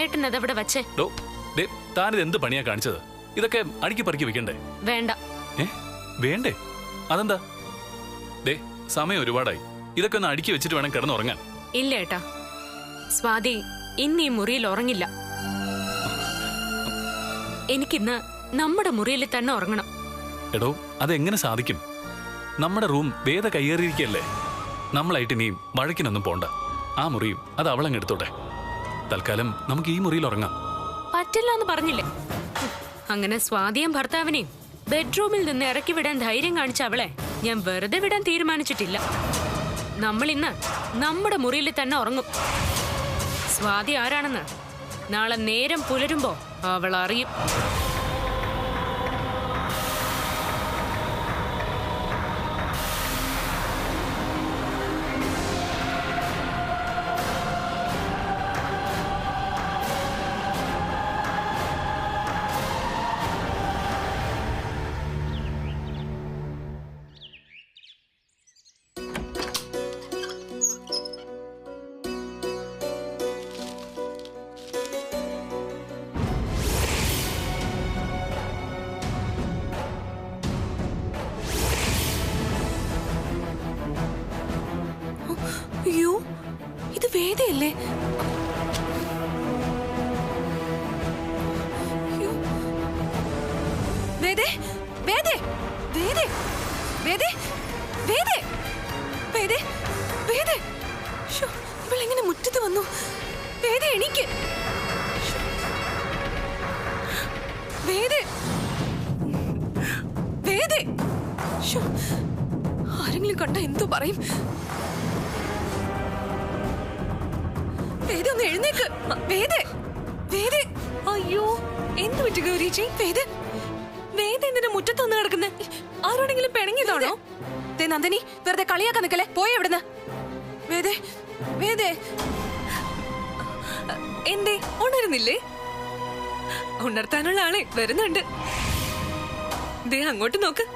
ഏട്ടനതവിടെ വച്ചേ. താനിത് എന്ത് പണിയാ കാണിച്ചത്? ഇതൊക്കെ അടുക്കി പറക്കി വെക്കണ്ടേ? വേണ്ട. വേണ്ടേ? അതെന്താ? സമയം ഒരുപാടായി. ഇതൊക്കെ ഒന്ന് അടുക്കി വെച്ചിട്ട് വേണം കിടന്നുറങ്ങാൻ. ഇല്ല ഏട്ടാ, സ്വാതി ഇന്ന് ഈ മുറിയിൽ ഉറങ്ങില്ല. എനിക്കിന്ന് നമ്മുടെ മുറിയിൽ തന്നെ ഉറങ്ങണം. എടോ, അതെങ്ങനെ സാധിക്കും? നമ്മുടെ റൂം വേദ കയ്യേറിയിരിക്കല്ലേ. നമ്മളായിട്ട് ഇനിയും വഴക്കിനൊന്നും പോണ്ട. ആ മുറിയും അത് അവളങ്ങ് എടുത്തോട്ടെ. തൽക്കാലം നമുക്ക് ഈ മുറിയിൽ ഉറങ്ങാം. പറ്റില്ല എന്ന് പറഞ്ഞില്ലേ? അങ്ങനെ സ്വാതിയും ഭർത്താവിനെയും ബെഡ്റൂമിൽ നിന്ന് ഇറക്കി വിടാൻ ധൈര്യം കാണിച്ച അവളെ ഞാൻ വെറുതെ വിടാൻ തീരുമാനിച്ചിട്ടില്ല. നമ്മൾ ഇന്ന് നമ്മുടെ മുറിയിൽ തന്നെ ഉറങ്ങും. സ്വാതി ആരാണെന്ന് നാളെ നേരം പുലരുമ്പോ അവൾ അറിയും. അയ്യോ, ഇത് വേദയല്ലേ? വേദേ, വേദേ, വേദേ, വേദേ, വേദേ, വേദേ, വേദേ. ഇവളെങ്ങനെ മുറ്റത്ത് വന്നു? വേദേ, എണീക്ക്. വേദേ, വേദേ. ആരെങ്കിലും കണ്ട എന്തോ പറയും. വേദ, ഒന്ന് എഴുന്നേക്ക്. വേദേ, വേദേ. അയ്യോ, എന്ത് പറ്റി ഗൗരിച്ചി? വേദ, വേദ എന്തിനാ മുറ്റത്ത് വന്ന് കിടക്കുന്നേ? ആരോടെങ്കിലും പിണങ്ങിയതാണോ? നന്ദിനി, വെറുതെ കളിയാക്കാൻ നിക്കല്ലേ, പോയ എവിടുന്ന്? വേദേ, വേദേ, എന്തേ ഉണരുന്നില്ലേ? ഉണർത്താനുള്ള ആളെ വരുന്നുണ്ട്. ദേ അങ്ങോട്ട് നോക്ക്.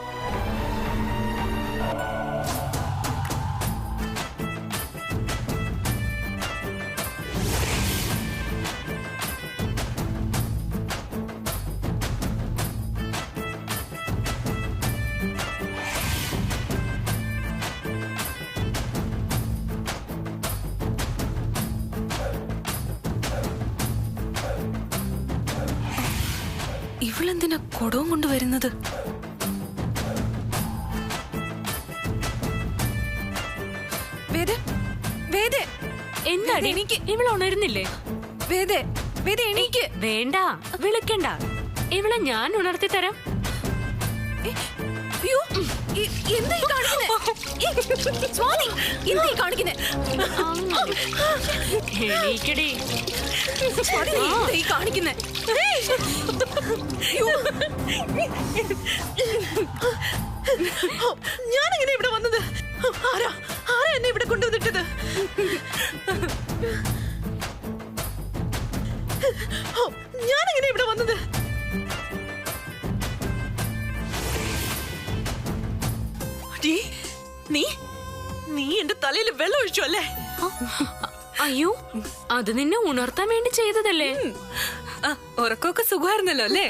ഇവളെന്തിനാ കൊടവും കൊണ്ടുവരുന്നത്? എന്താടി എനിക്ക് ഇവളെ ഉണരുന്നില്ലേ? വേദേ, വേദേ, എണീക്ക്. വേണ്ട, വിളിക്കണ്ട. ഇവളെ ഞാൻ ഉണർത്തി തരാം. എന്തായി കാണിക്കുന്നേ? എണീക്കടി. കാണിക്കുന്നേ ഞാനെങ്ങനെ ഇവിടെ വന്നത്? ആരാ എന്നെ ഇവിടെ കൊണ്ടുവന്നിട്ടത്? ഞാനെങ്ങനെ ഇവിടെ വന്നത്? നീ എന്റെ തലയിൽ വെള്ളം ഒഴിച്ചു അല്ലേ? അയ്യോ, അത് നിന്നെ ഉണർത്താൻ വേണ്ടി ചെയ്തതല്ലേ? ഉറക്കമൊക്കെ സുഖമായിരുന്നല്ലോ അല്ലേ?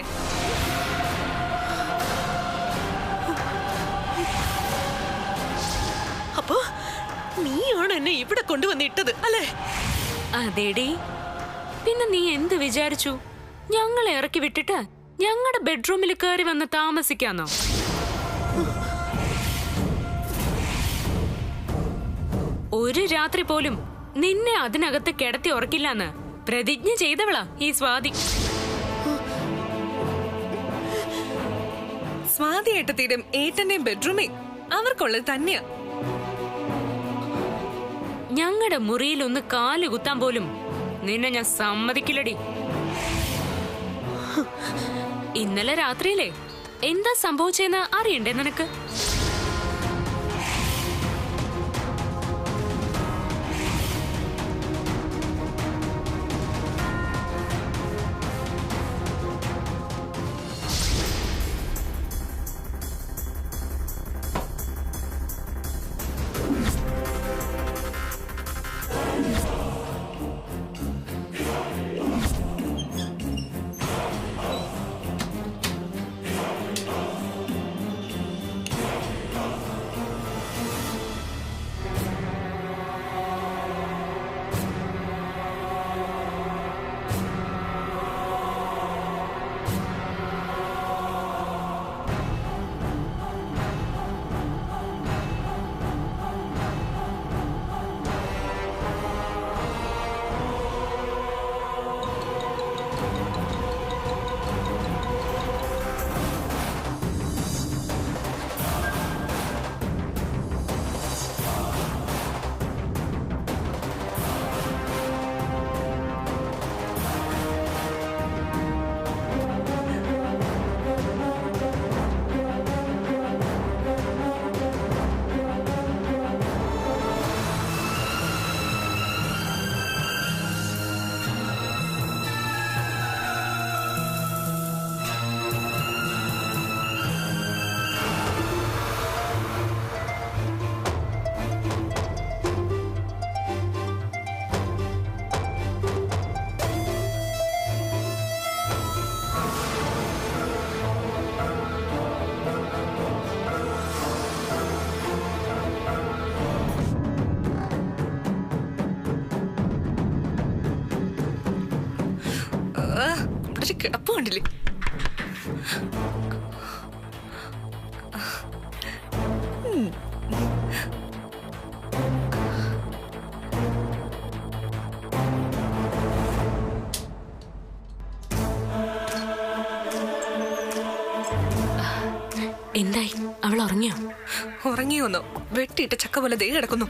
അപ്പൊ നീയാണ് എന്നെ ഇവിടെ കൊണ്ടുവന്നിട്ടത് അല്ലേ? അതേടി. പിന്നെ നീ എന്ത് വിചാരിച്ചു? ഞങ്ങളെ ഇറക്കി വിട്ടിട്ട് ഞങ്ങളുടെ ബെഡ്റൂമിൽ കയറി വന്ന് താമസിക്കാന്നോ? ഒരു രാത്രി പോലും നിന്നെ അതിനകത്ത് കിടത്തി ഉറക്കില്ലെന്ന് പ്രതിജ്ഞ ചെയ്തവളാ ഈ സ്വാതി. സ്വാതി ഏട്ടത്തിയുടെയും ഏട്ടന്റെയും ബെഡ്റൂമേ അവർക്കുള്ളത് തന്നെയാ. ഞങ്ങളുടെ മുറിയിൽ ഒന്ന് കാല് കുത്താൻ പോലും നിന്നെ ഞാൻ സമ്മതിക്കില്ലടി. ഇന്നലെ രാത്രിയിലെ എന്താ സംഭവിച്ചെന്ന് അറിയണ്ടേ നിനക്ക്? കിടപ്പ് കണ്ടില്ലേ? എന്തായി? അവൾ ഉറങ്ങിയോ? ഉറങ്ങിയോന്നോ? വെട്ടിയിട്ട ചക്ക പോലെ ദേ കിടക്കുന്നു.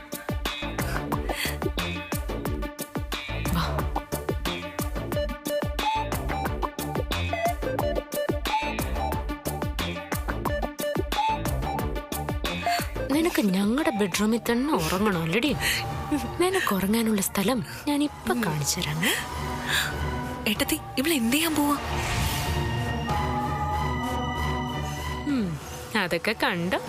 നിനക്ക് ഞങ്ങളുടെ ബെഡ്റൂമിൽ തന്നെ ഉറങ്ങണോ അല്ലടി? നിനക്ക് ഉറങ്ങാനുള്ള സ്ഥലം ഞാൻ ഇപ്പൊ കാണിച്ചു തരാം. ഏട്ടത്തി, ഇവിടെ എന്ത് ചെയ്യാൻ പോവാ? അതൊക്കെ കണ്ടോ?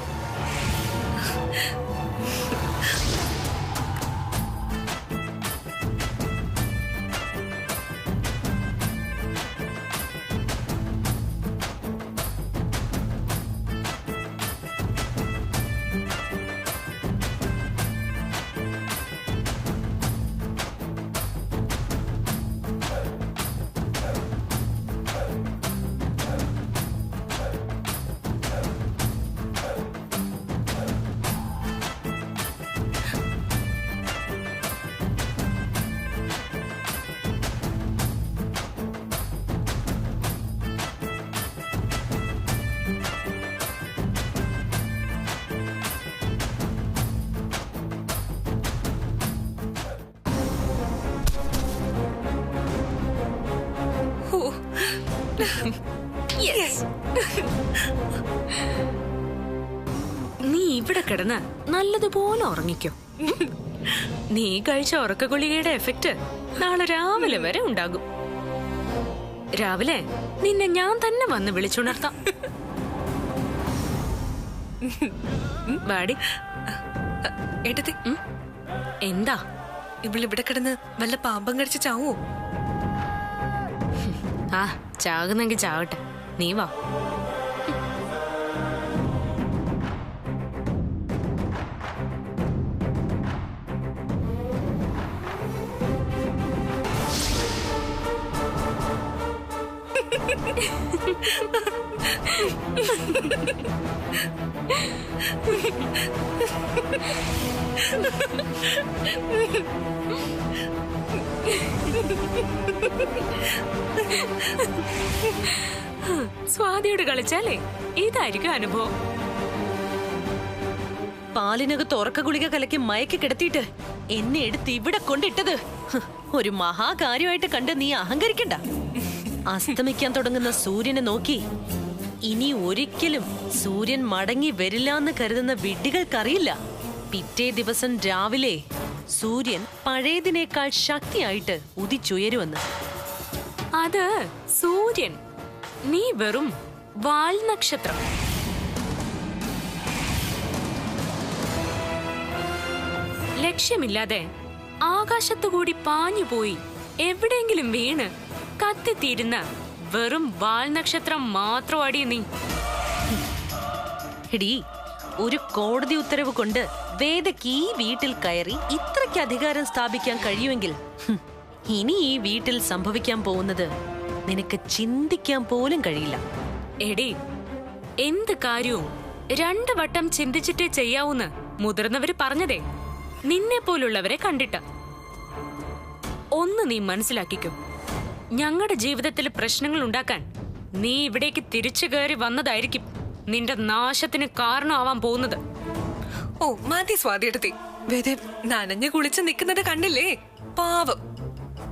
നീ ഇവിടെ കിടന്ന് നല്ലതുപോലെ ഉറങ്ങിക്കോ. നീ കഴിച്ച ഉറക്ക ഗുളികയുടെ എഫക്റ്റ് നാളെ രാവിലെ വരെ ഉണ്ടാകും. രാവിലെ നിന്നെ ഞാൻ തന്നെ വന്ന് വിളിച്ചുണർത്താം. വാടി. ഏട്ടത്തി, എന്താ? ഇവിടെ കിടന്ന് വല്ല പാമ്പം കടിച്ച് ചാവോ? ആ, ചാകുന്നെങ്കിൽ ചാവട്ടെ. നീ വാ. സ്വാതിയോട് കളിച്ചാലേ ഇതായിരിക്കും അനുഭവം. പാലിനകത്ത് ഉറക്ക ഗുളിക കലക്കി മയക്കി കിടത്തിയിട്ട് എന്നെ എടുത്ത് ഇവിടെ കൊണ്ടിട്ടത് ഒരു മഹാകാര്യമായിട്ട് കണ്ട് നീ അഹങ്കരിക്കണ്ട. അസ്തമിക്കാൻ തുടങ്ങുന്ന സൂര്യനെ നോക്കി ഇനി ഒരിക്കലും സൂര്യൻ മടങ്ങി വരില്ലാന്ന് കരുതുന്ന വിഡ്ഢികൾക്കറിയില്ല പിറ്റേ ദിവസം രാവിലെ സൂര്യൻ പഴയതിനേക്കാൾ ശക്തിയായിട്ട് ഉദിച്ചുയരുമെന്ന്. അത് സൂര്യൻ, നീ വെറും വാൽനക്ഷത്രം. ലക്ഷ്യമില്ലാതെ ആകാശത്തുകൂടി പാഞ്ഞുപോയി എവിടെയെങ്കിലും വീണ് കത്തിത്തീരുന്ന വെറും വാൽനക്ഷത്രം മാത്രമാടി നീ. എടീ, ഒരു കോടതി ഉത്തരവ് കൊണ്ട് വേദയ്ക്ക് ഈ വീട്ടിൽ കയറി ഇത്രയ്ക്ക് അധികാരം സ്ഥാപിക്കാൻ കഴിയുമെങ്കിൽ ഇനി ഈ വീട്ടിൽ സംഭവിക്കാൻ പോകുന്നത് നിനക്ക് ചിന്തിക്കാൻ പോലും കഴിയില്ല. എടി, എന്ത് കാര്യവും 2 വട്ടം ചിന്തിച്ചിട്ടേ ചെയ്യാവൂന്ന് മുതിർന്നവര് പറഞ്ഞതേ നിന്നെ പോലുള്ളവരെ കണ്ടിട്ട. ഒന്ന് നീ മനസ്സിലാക്കിക്കോ, ഞങ്ങളുടെ ജീവിതത്തിൽ പ്രശ്നങ്ങൾ ഉണ്ടാക്കാൻ നീ ഇവിടേക്ക് തിരിച്ചു കയറി വന്നതായിരിക്കും നിന്റെ നാശത്തിന് കാരണമാവാൻ പോകുന്നത്. ഓ മതി സ്വാതിയെടുത്തി. വേദേ നനഞ്ഞു കുളിച്ച് നിൽക്കുന്നത് കണ്ടില്ലേ? പാവം.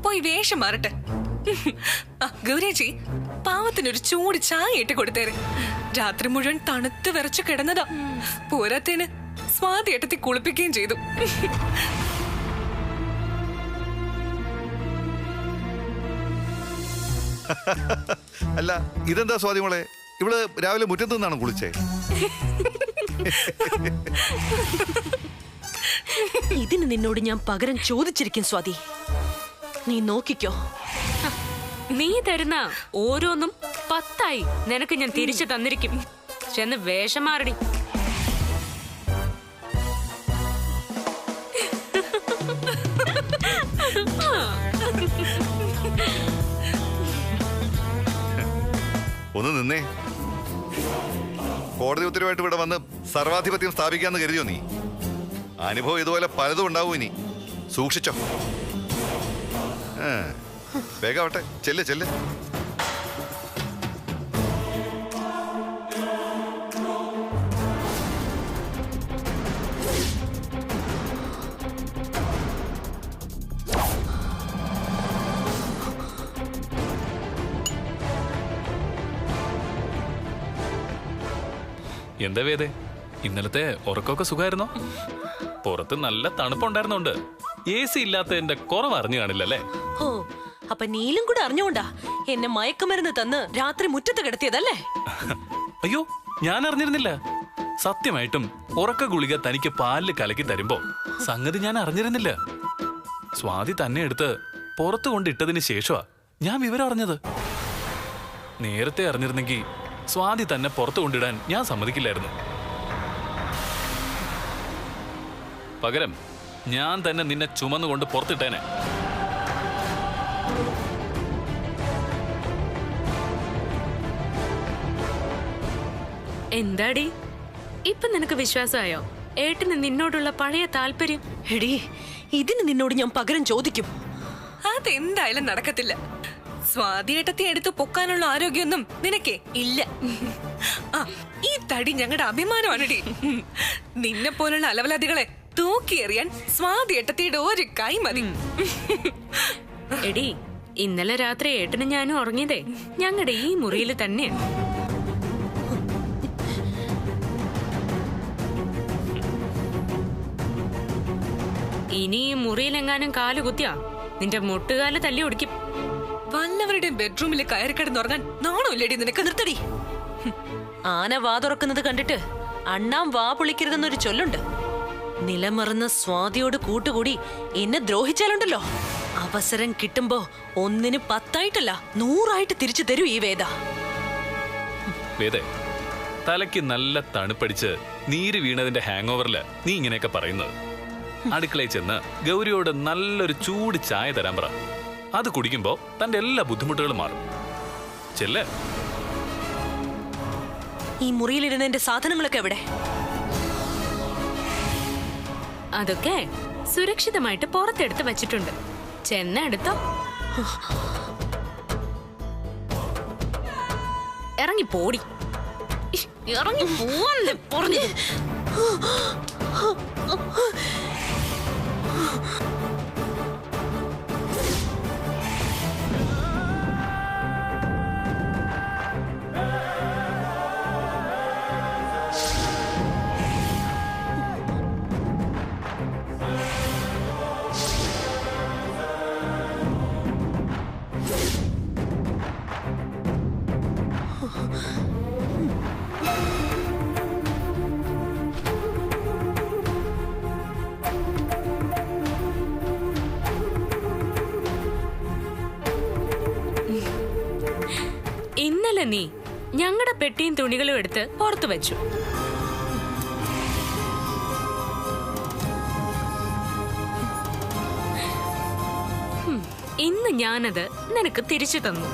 പോയി വേഷം മാറട്ടെ. ഗൗരിയേച്ചി, പാവത്തിനൊരു ചൂട് ചായ ഇട്ട് കൊടുത്തേരെ. രാത്രി മുഴുവൻ തണുത്ത് വിറച്ചു കിടന്നതാ. പോരാത്തേന് സ്വാതിയേട്ടത്തി കുളിപ്പിക്കുകയും ചെയ്തു. അല്ല, ഇതെന്താ സ്വാതി മോളെ, ഇവിടെ രാവിലെ മുറ്റത്ത് നിന്നാണ് കുളിച്ചേ? ഇതിന് നിന്നോട് ഞാൻ പകരം ചോദിച്ചിരിക്കും സ്വാതി, നീ നോക്കിക്കോ. നീ തരുന്ന ഓരോന്നും 10ആയി നിനക്ക് ഞാൻ തിരിച്ചു തന്നിരിക്കും. ചെന്ന് വേഷം മാറടി. ഒന്ന് നിന്നേ. കോടതി ഉത്തരവായിട്ട് ഇവിടെ വന്ന് സർവാധിപത്യം സ്ഥാപിക്കാന്ന് കരുതിയോ നീ? അനുഭവം ഇതുപോലെ പലതും ഉണ്ടാവും. ഇനി സൂക്ഷിച്ചോ. വേഗാവട്ടെ, ചെല്ല് ചെല്ല്. എന്താ വേദേ, ഇന്നലത്തെ ഉറക്കമൊക്കെ സുഖമായിരുന്നോ? പുറത്ത് നല്ല തണുപ്പുണ്ടായിരുന്നോണ്ട് AC ഇല്ലാത്തതിന്റെ കുറവ് അറിഞ്ഞു കാണില്ലല്ലേ? ഓ, അപ്പൊ നീലും കൂടെ അറിഞ്ഞുകൊണ്ടാ എന്നെ മയക്കുമരുന്ന് തന്ന് രാത്രി മുറ്റത്ത് കിടത്തിയതല്ലേ? അയ്യോ, ഞാൻ അറിഞ്ഞിരുന്നില്ല. സത്യമായിട്ടും ഉറക്ക ഗുളിക തനിക്ക് പാലില് കലക്കി തരുമ്പോ സംഗതി ഞാൻ അറിഞ്ഞിരുന്നില്ല. സ്വാതി തന്നെ എടുത്ത് പുറത്തു കൊണ്ടിട്ടതിന് ശേഷമാ ഞാൻ വിവരം അറിഞ്ഞത്. നേരത്തെ അറിഞ്ഞിരുന്നെങ്കിൽ സ്വാതി തന്നെ പുറത്തു കൊണ്ടിടാൻ ഞാൻ സമ്മതിക്കില്ലായിരുന്നു. പകരം ഞാൻ തന്നെ നിന്നെ ചുമന്നുകൊണ്ട് പുറത്തിട്ടേനെ. എന്താടി, ഇപ്പൊ നിനക്ക് വിശ്വാസമായോ ഏട്ടന് നിന്നോടുള്ള പഴയ താല്പര്യം? എടീ, ഇതിന് നിന്നോട് ഞാൻ പകരം ചോദിക്കും. അതെന്തായാലും നടക്കത്തില്ല. സ്വാതിയേട്ടത്തെ എടുത്ത് പൊക്കാനുള്ള ആരോഗ്യമൊന്നും നിനക്കേ ഇല്ല. ഈ തടി ഞങ്ങളുടെ അഭിമാനമാണടി. നിന്നെ പോലുള്ള അലവലാദികളെ തൂക്കിയെറിയാൻ സ്വാതിയേട്ടത്തിയുടെ ഒരു കൈ മതി. എടി, ഇന്നലെ രാത്രി ഏട്ടനും ഞാനും ഉറങ്ങിയതേ ഞങ്ങളുടെ ഈ മുറിയിൽ തന്നെയാണ്. ഇനി ഈ മുറിയിലെങ്ങാനും കാല് കുത്തിയാ നിന്റെ മുട്ടുകാല് തല്ലി ഒടിക്കും. വല്ലവരുടെയും ബെഡ്റൂമിൽ കയറി കിടന്നുറങ്ങാൻ നാണമില്ലടി നിനക്ക്? നിർത്തടി. ആന വാ തുറക്കുന്നത് കണ്ടിട്ട് അണ്ണാം വാ പൊളിക്കരുതെന്നൊരു ചൊല്ലുണ്ട്. നിലമറന്ന സ്വാതിയോട് കൂട്ടുകൂടി എന്നെ ദ്രോഹിച്ചാലുണ്ടല്ലോ, അവസരം കിട്ടുമ്പോ 1ന് 10ആയിട്ടല്ല 100ആയിട്ട് തിരിച്ചു തരൂ ഈ വേദ. വേദേ, തലയ്ക്ക് നല്ല തണുപ്പടിച്ച് നീര് വീണതിന്റെ ഹാങ് ഓവറില് നീ ഇങ്ങനെയൊക്കെ പറയുന്നത്. അടുക്കളയിൽ ചെന്ന് ഗൗരിയോട് നല്ലൊരു ചൂട് ചായ തരാൻ പറ. അത് കുടിക്കുമ്പോ തന്റെ എല്ലാ ബുദ്ധിമുട്ടുകളും മാറും. ചെല്ല്. ഈ മുറിയിലിരുന്ന എന്റെ സാധനങ്ങളൊക്കെ എവിടെ? അതൊക്കെ സുരക്ഷിതമായിട്ട് പുറത്തെടുത്ത് വച്ചിട്ടുണ്ട്. ചെന്ന എടുത്തോ. ഇറങ്ങി പോടി. ഇറങ്ങി പോവാൻ പറഞ്ഞു. ഇന്നലെ നീ ഞങ്ങളുടെ പെട്ടിയും തുണികളും എടുത്ത് പുറത്തു വെച്ചു. ഇന്ന് ഞാനത് നിനക്ക് തിരിച്ചു തന്നു,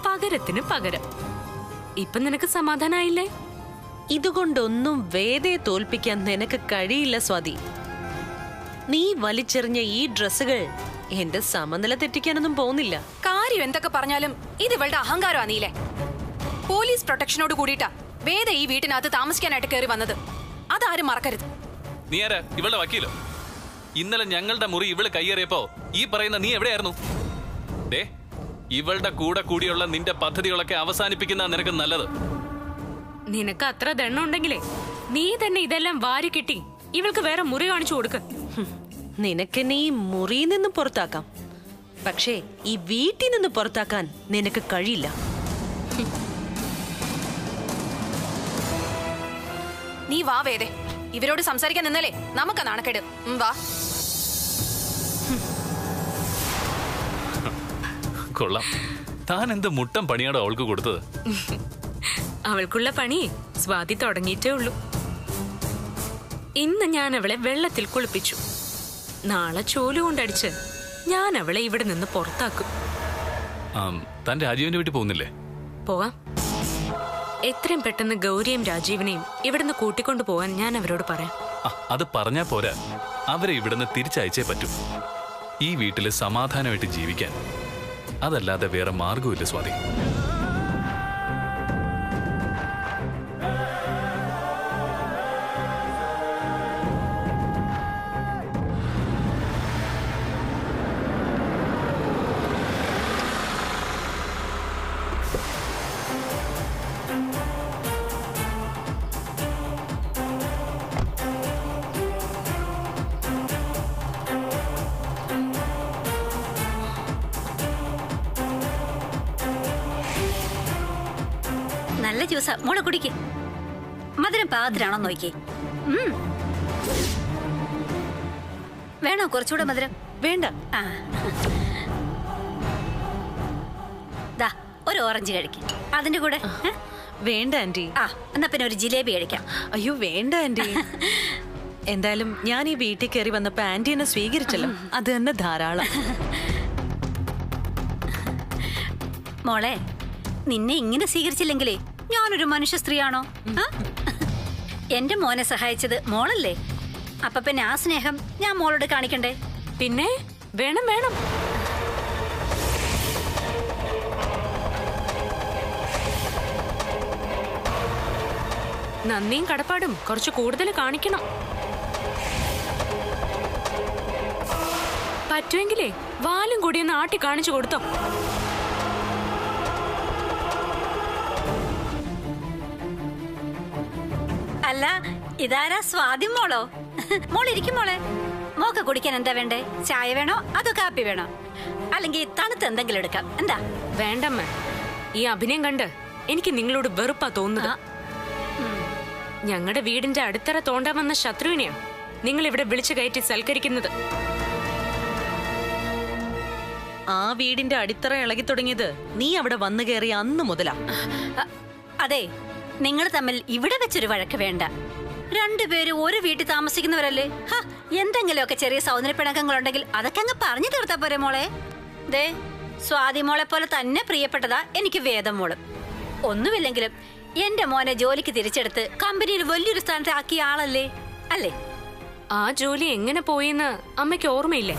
പകരത്തിന് പകരം. ഇപ്പൊ നിനക്ക് സമാധാനായില്ലേ? ഇതുകൊണ്ടൊന്നും വേദയെ തോൽപ്പിക്കാൻ നിനക്ക് കഴിയില്ല സ്വാതി. നീ വലിച്ചെറിഞ്ഞ ഈ ഡ്രസ്സുകൾ എന്റെ സമനില തെറ്റിക്കാനൊന്നും പോകുന്നില്ല. കാര്യം എന്തൊക്കെ പറഞ്ഞാലും ഇത് ഇവളുടെ അഹങ്കാരമാ. നീലേ, പോലീസ് പ്രൊട്ടക്ഷനോട് കൂടിയിട്ടാ വേദ ഈ വീട്ടിനകത്ത് താമസിക്കാനായിട്ട് കയറി വന്നത്. അതാരും മറക്കരുത്. നീ ആരാ ഇവളുടെ വക്കീലോ? ഇന്നലെ ഞങ്ങളുടെ മുറി ഇവള് കയ്യേറിയപ്പോ ഈ പറയുന്ന നീ എവിടെയായിരുന്നു? ഡേ, ഇവളുടെ കൂടെ കൂടിയുള്ള നിന്റെ പദ്ധതികളൊക്കെ അവസാനിപ്പിക്കുന്ന നിനക്ക് നല്ലത്. നിനക്ക് അത്ര ദണ്ണം ഉണ്ടെങ്കിലേ നീ തന്നെ ഇതെല്ലാം വാരി കെട്ടി ഇവൾക്ക് വേറെ മുറി കാണിച്ചു കൊടുക്ക. നിനക്കെന്നെ ഈ മുറിയിൽ നിന്ന് പുറത്താക്കാം, പക്ഷേ ഈ വീട്ടിൽ നിന്ന് പുറത്താക്കാൻ നിനക്ക് കഴിയില്ല. നീ വാ വേദേ, ഇവരോട് സംസാരിക്കാൻ നിന്നല്ലേ നമുക്ക് നാണക്കേട്. വാ. കൊള്ളാം, താൻ എന്ത് മുട്ടം പണിയാടോ അവൾക്ക് കൊടുത്തത്? അവൾക്കുള്ള പണി സ്വാതി തുടങ്ങിയിട്ടേ ഉള്ളൂ. ഇന്ന് ഞാൻ അവളെ വെള്ളത്തിൽ കുളിപ്പിച്ചു. നാളെ ചോല് കൊണ്ടടിച്ച് ഞാൻ അവളെ ഇവിടെ നിന്ന് പുറത്താക്കും. താൻ രാജീവിന്റെ വീട്ടിൽ പോകുന്നില്ലേ? പോവാം. എത്രയും പെട്ടെന്ന് ഗൗരിയും രാജീവിനെയും ഇവിടുന്ന് കൂട്ടിക്കൊണ്ടു പോവാൻ ഞാൻ അവരോട് പറയാം. അത് പറഞ്ഞാ പോരാ, അവരെ ഇവിടുന്ന് തിരിച്ചയച്ചേ പറ്റൂ. ഈ വീട്ടില് സമാധാനമായിട്ട് ജീവിക്കാൻ അതല്ലാതെ വേറെ മാർഗമില്ല സ്വാതി. നല്ല ജ്യൂസാ മോളെ, കുടിക്ക്. മധുരം പാകത്തിനാണോ നോക്കി. വേണോ കുറച്ചുകൂടെ മധുരം? വേണ്ട. ആ, ദാ ഒരു ഓറഞ്ച് കഴിക്കും അതിന്റെ കൂടെ. വേണ്ട ആന്റി. ആ, എന്നാ പിന്നെ ഒരു ജിലേബി കഴിക്കാം. അയ്യോ വേണ്ട ആന്റി. എന്തായാലും ഞാൻ ഈ വീട്ടിൽ കയറി വന്നപ്പോ ആന്റി എന്നെ സ്വീകരിച്ചല്ലോ, അത് തന്നെ ധാരാളം. മോളെ, നിന്നെ ഇങ്ങനെ സ്വീകരിച്ചില്ലെങ്കിലേ ഞാനൊരു മനുഷ്യ സ്ത്രീയാണോ? എന്റെ മോനെ സഹായിച്ചത് മോളല്ലേ? അപ്പൊ പിന്നെ ആ സ്നേഹം ഞാൻ മോളോട് കാണിക്കണ്ടേ? പിന്നെ വേണം വേണം. നന്ദിയും കടപ്പാടും കുറച്ച് കൂടുതൽ കാണിക്കണം. പറ്റുമെങ്കിലേ വാലും കൂടി ഒന്ന് ആട്ടി കാണിച്ചു കൊടുത്തോ. അല്ല, ഇതാരാ? സ്വാതി മോളോ? മോളിരിക്കും മോളെ. മോക്ക് കുടിക്കാൻ എന്താ വേണ്ടേ? ചായ വേണോ അതോ കാപ്പി വേണോ? അല്ലെങ്കിൽ തണുത്ത് എന്തെങ്കിലും എടുക്കാം. എന്താ? വേണ്ടമ്മ, ഈ അഭിനയം കണ്ട് എനിക്ക് നിങ്ങളോട് വെറുപ്പാ തോന്നുന്നത്. ഞങ്ങളുടെ വീടിന്റെ അടിത്തറ തോണ്ടാൻ വന്ന ശത്രുവിനെയാണ് നിങ്ങൾ ഇവിടെ വിളിച്ചു കയറ്റി സൽക്കരിക്കുന്നത്. ആ വീടിന്റെ അടിത്തറ ഇളകി തുടങ്ങിയത് നീ അവിടെ വന്നു കയറിയ അന്ന് മുതലാ. അതെ, നിങ്ങൾ തമ്മിൽ ഇവിടെ വെച്ചൊരു വഴക്ക് വേണ്ട. രണ്ടുപേരും ഒരു വീട്ടിൽ താമസിക്കുന്നവരല്ലേ? എന്തെങ്കിലുമൊക്കെ ചെറിയ സൗന്ദര്യപ്പിണക്കങ്ങളുണ്ടെങ്കിൽ അതൊക്കെ അങ്ങ് പറഞ്ഞു തീർത്താ പോരെ മോളെ. ദേ, സ്വാതി മോളെ പോലെ തന്നെ പ്രിയപ്പെട്ടതാ എനിക്ക് വേദമോളും. ഒന്നുമില്ലെങ്കിലും എന്റെ മോനെ ജോലിക്ക് തിരിച്ചെടുത്ത് കമ്പനിയിൽ വലിയൊരു സ്ഥാനത്ത് ആക്കിയ ആളല്ലേ? അല്ലേ? ആ ജോലി എങ്ങനെ പോയെന്ന് അമ്മയ്ക്ക് ഓർമ്മയില്ലേ?